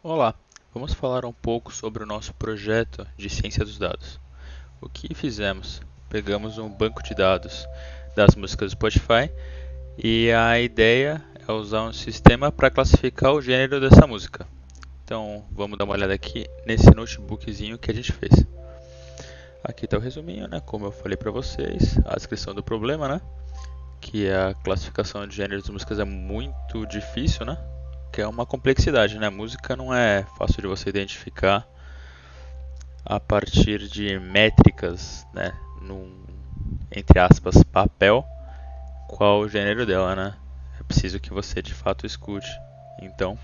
Olá, vamos falar um pouco sobre o nosso projeto de ciência dos dados. O que fizemos? Pegamos um banco de dados das músicas do Spotify e a ideia é usar um sistema para classificar o gênero dessa música. Então vamos dar uma olhada aqui nesse notebookzinho que a gente fez. Aqui está o resuminho, né? Como eu falei para vocês, a descrição do problema, né? Que a classificação de gêneros de músicas é muito difícil, né? Que é uma complexidade, né? Música não é fácil de você identificar a partir de métricas, né? Num, entre aspas, papel, qual o gênero dela, né? É preciso que você de fato escute. Então,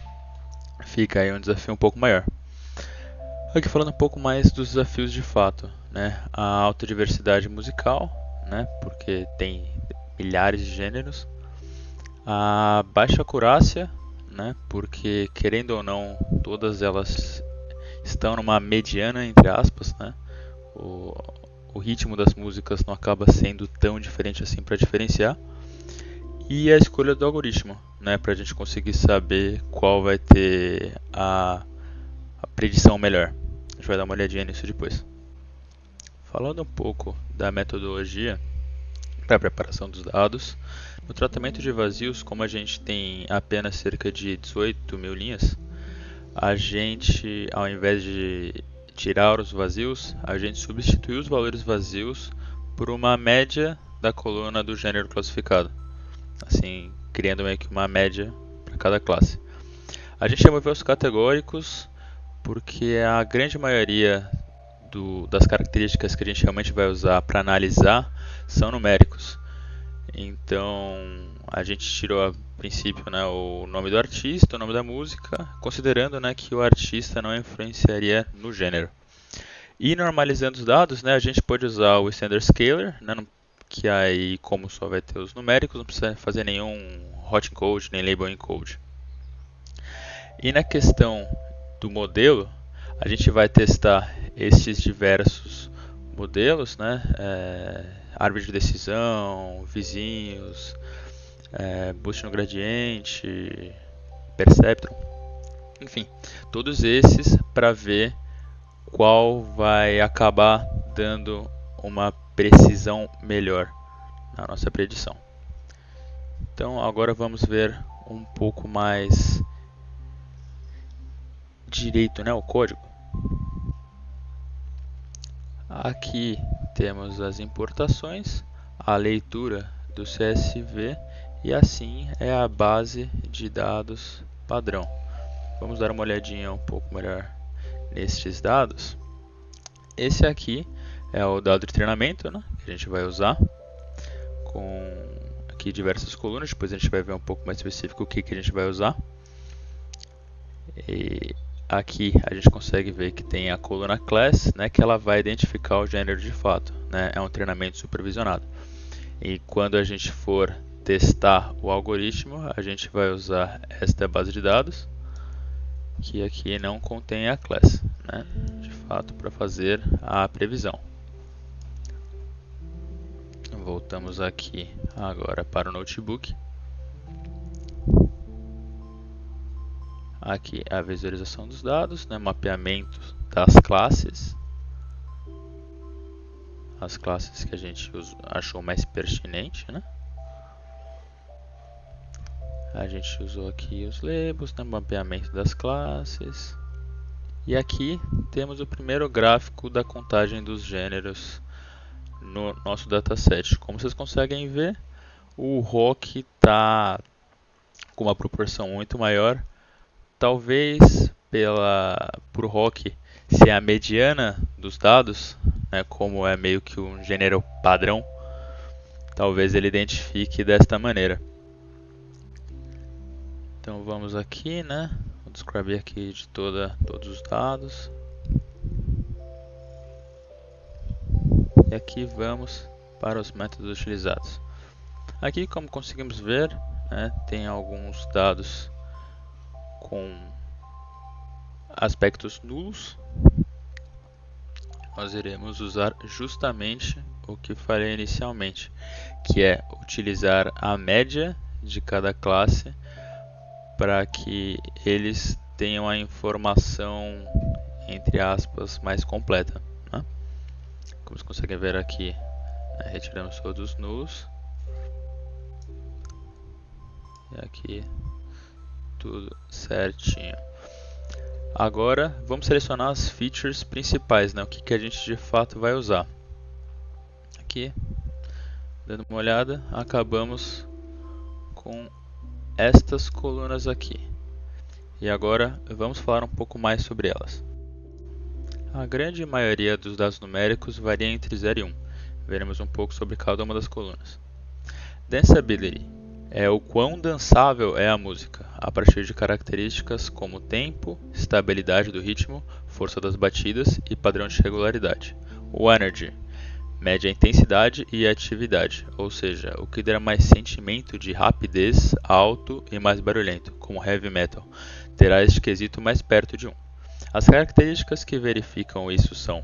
fica aí um desafio um pouco maior. Aqui falando um pouco mais dos desafios de fato, né? A alta diversidade musical, né? Porque tem milhares de gêneros. A baixa acurácia, né? Porque querendo ou não, todas elas estão numa mediana entre aspas, né? O, o ritmo das músicas não acaba sendo tão diferente assim para diferenciar. E a escolha do algoritmo, né? Para a gente conseguir saber qual vai ter a predição melhor. A gente vai dar uma olhadinha nisso depois. Falando um pouco da metodologia para a preparação dos dados, no tratamento de vazios, como a gente tem apenas cerca de 18 mil linhas, a gente, ao invés de tirar os vazios, a gente substitui os valores vazios por uma média da coluna do gênero classificado, assim, criando meio que uma média para cada classe. A gente removeu os categóricos porque a grande maioria das características que a gente realmente vai usar para analisar são numéricos. Então a gente tirou a princípio, né, o nome do artista, o nome da música, considerando, né, que o artista não influenciaria no gênero. E normalizando os dados, né, a gente pode usar o Standard Scaler, né, que aí, como só vai ter os numéricos, não precisa fazer nenhum hot encode nem label encode. E na questão do modelo, a gente vai testar esses diversos modelos, né, árvore de decisão, vizinhos, boost no gradiente, perceptron, enfim, todos esses para ver qual vai acabar dando uma precisão melhor na nossa predição. Então agora vamos ver um pouco mais direito, né, o código. Aqui temos as importações, a leitura do CSV e assim é a base de dados padrão. Vamos dar uma olhadinha um pouco melhor nestes dados. Esse aqui é o dado de treinamento, né, que a gente vai usar com aqui diversas colunas. Depois a gente vai ver um pouco mais específico o que a gente vai usar. E aqui a gente consegue ver que tem a coluna class, né, que ela vai identificar o gênero de fato, né, é um treinamento supervisionado. E quando a gente for testar o algoritmo, a gente vai usar esta base de dados, que aqui não contém a class, né, de fato, para fazer a previsão. Voltamos aqui agora para o notebook. Aqui a visualização dos dados, né, mapeamento das classes, as classes que a gente achou mais pertinente, né? A gente usou aqui os labels, né, mapeamento das classes. E aqui temos o primeiro gráfico da contagem dos gêneros no nosso dataset. Como vocês conseguem ver, o rock está com uma proporção muito maior. Talvez por rock ser a mediana dos dados, né, como é meio que um gênero padrão, talvez ele identifique desta maneira. Então vamos aqui, né, vou descrever aqui de todos os dados. E aqui vamos para os métodos utilizados. Aqui, como conseguimos ver, né, tem alguns dados com aspectos nulos. Nós iremos usar justamente o que falei inicialmente, que é utilizar a média de cada classe para que eles tenham a informação, entre aspas, mais completa, né? Como vocês conseguem ver aqui, retiramos todos os nulls. E aqui tudo certinho. Agora vamos selecionar as features principais, né? O que a gente de fato vai usar. Aqui, dando uma olhada, acabamos com estas colunas aqui. E agora vamos falar um pouco mais sobre elas. A grande maioria dos dados numéricos varia entre 0 e 1. Veremos um pouco sobre cada uma das colunas. Danceability é o quão dançável é a música, a partir de características como tempo, estabilidade do ritmo, força das batidas e padrão de regularidade. O Energy mede a intensidade e a atividade, ou seja, o que dá mais sentimento de rapidez, alto e mais barulhento, como heavy metal, terá este quesito mais perto de 1. As características que verificam isso são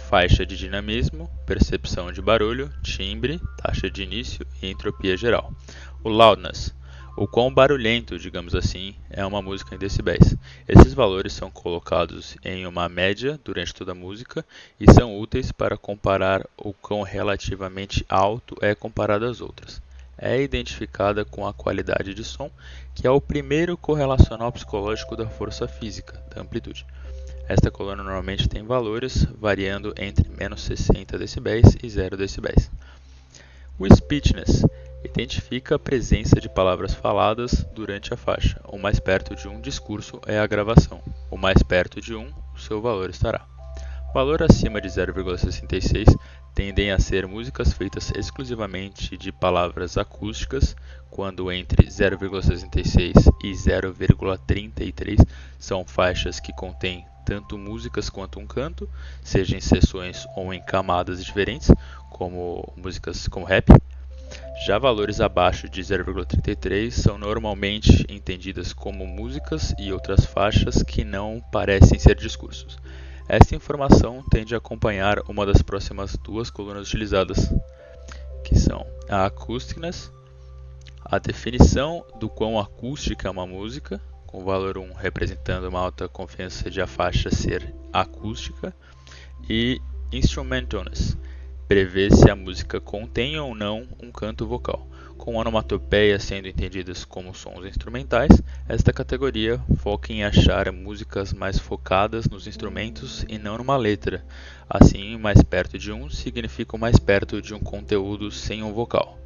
faixa de dinamismo, percepção de barulho, timbre, taxa de início e entropia geral. O loudness, o quão barulhento, digamos assim, é uma música em decibéis. Esses valores são colocados em uma média durante toda a música e são úteis para comparar o quão relativamente alto é comparado às outras. É identificada com a qualidade de som, que é o primeiro correlacional psicológico da força física, da amplitude. Esta coluna normalmente tem valores variando entre menos 60 dB e 0 dB. O speechness identifica a presença de palavras faladas durante a faixa. O mais perto de um discurso é a gravação. O mais perto de um, o seu valor estará. Valor acima de 0,66 tendem a ser músicas feitas exclusivamente de palavras acústicas, quando entre 0,66 e 0,33 são faixas que contêm tanto músicas quanto um canto, seja em seções ou em camadas diferentes, como músicas como rap. Já valores abaixo de 0,33 são normalmente entendidas como músicas e outras faixas que não parecem ser discursos. Esta informação tende a acompanhar uma das próximas duas colunas utilizadas, que são a acousticness, a definição do quão acústica é uma música, com o valor 1 representando uma alta confiança de a faixa ser acústica, e instrumentalness, prevê se a música contém ou não um canto vocal. Com onomatopeias sendo entendidas como sons instrumentais, esta categoria foca em achar músicas mais focadas nos instrumentos e não numa letra. Assim, mais perto de 1 significa mais perto de um conteúdo sem um vocal.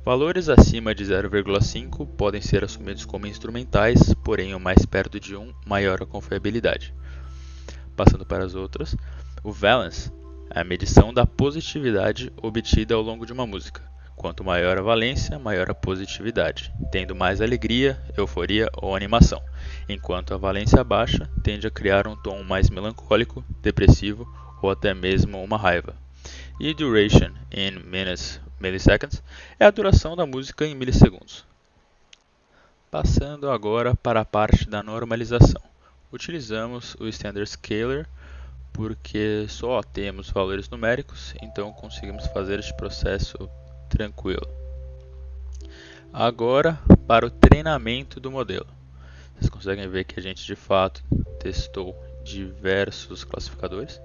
Valores acima de 0,5 podem ser assumidos como instrumentais, porém o mais perto de 1 maior a confiabilidade. Passando para as outras, o valence é a medição da positividade obtida ao longo de uma música. Quanto maior a valência, maior a positividade, tendo mais alegria, euforia ou animação, enquanto a valência baixa tende a criar um tom mais melancólico, depressivo ou até mesmo uma raiva. E duration in minutes, milliseconds é a duração da música em milissegundos. Passando agora para a parte da normalização. Utilizamos o Standard Scaler porque só temos valores numéricos, então conseguimos fazer este processo tranquilo. Agora, para o treinamento do modelo. Vocês conseguem ver que a gente de fato testou diversos classificadores.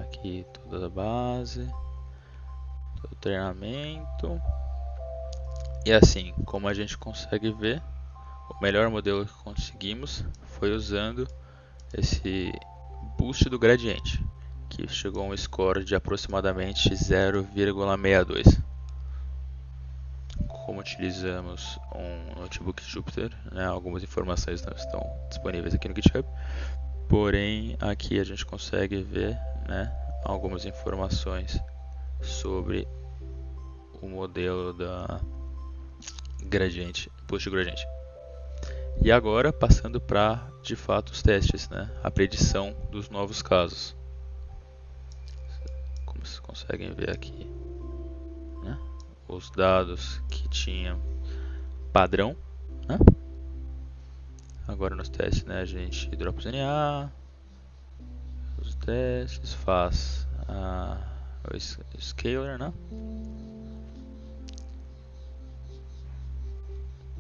Aqui toda a base, todo o treinamento. E assim, como a gente consegue ver, o melhor modelo que conseguimos foi usando esse boost do gradiente, que chegou a um score de aproximadamente 0,62. Como utilizamos um notebook Jupyter, né, algumas informações não estão disponíveis aqui no GitHub, porém aqui a gente consegue ver, né, algumas informações sobre o modelo da gradiente, boost gradiente. E agora passando para de fato os testes, né, a predição dos novos casos. Como vocês conseguem ver aqui, né, os dados que tinham padrão, né? Agora nos testes, né, a gente dropa o NA, os testes, faz o scaler, né?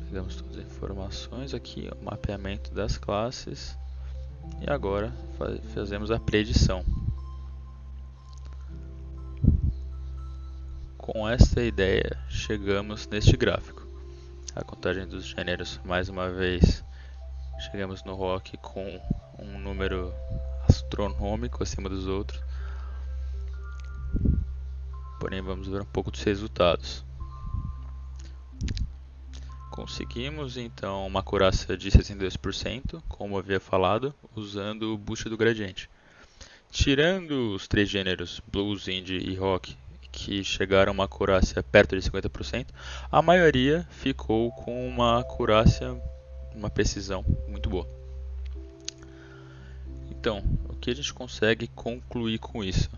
Pegamos todas as informações aqui, o mapeamento das classes, e agora fazemos a predição. Com esta ideia, chegamos neste gráfico. A contagem dos gêneros, mais uma vez, chegamos no rock com um número astronômico acima dos outros. Porém, vamos ver um pouco dos resultados. Conseguimos então uma acurácia de 62%, como havia falado, usando o boost do gradiente. Tirando os três gêneros, blues, indie e rock, que chegaram a uma acurácia perto de 50%, a maioria ficou com uma acurácia, uma precisão muito boa. Então, o que a gente consegue concluir com isso?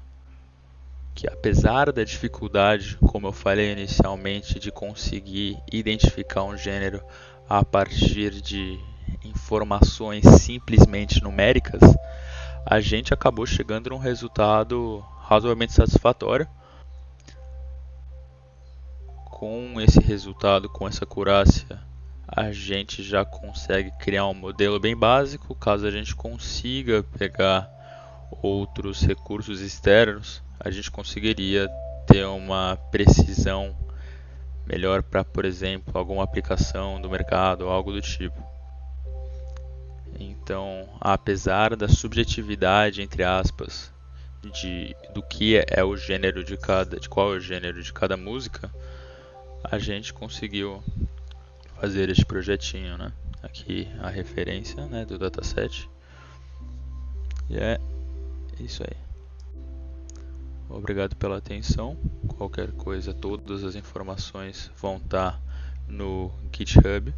Que apesar da dificuldade, como eu falei inicialmente, de conseguir identificar um gênero a partir de informações simplesmente numéricas, a gente acabou chegando num resultado razoavelmente satisfatório. Com esse resultado, com essa acurácia, a gente já consegue criar um modelo bem básico. Caso a gente consiga pegar outros recursos externos, a gente conseguiria ter uma precisão melhor para, por exemplo, alguma aplicação do mercado ou algo do tipo. Então, apesar da subjetividade, entre aspas, do que é o gênero de qual é o gênero de cada música, a gente conseguiu fazer este projetinho, né? Aqui a referência, né, do dataset. E é isso aí. Obrigado pela atenção. Qualquer coisa, todas as informações vão estar no GitHub.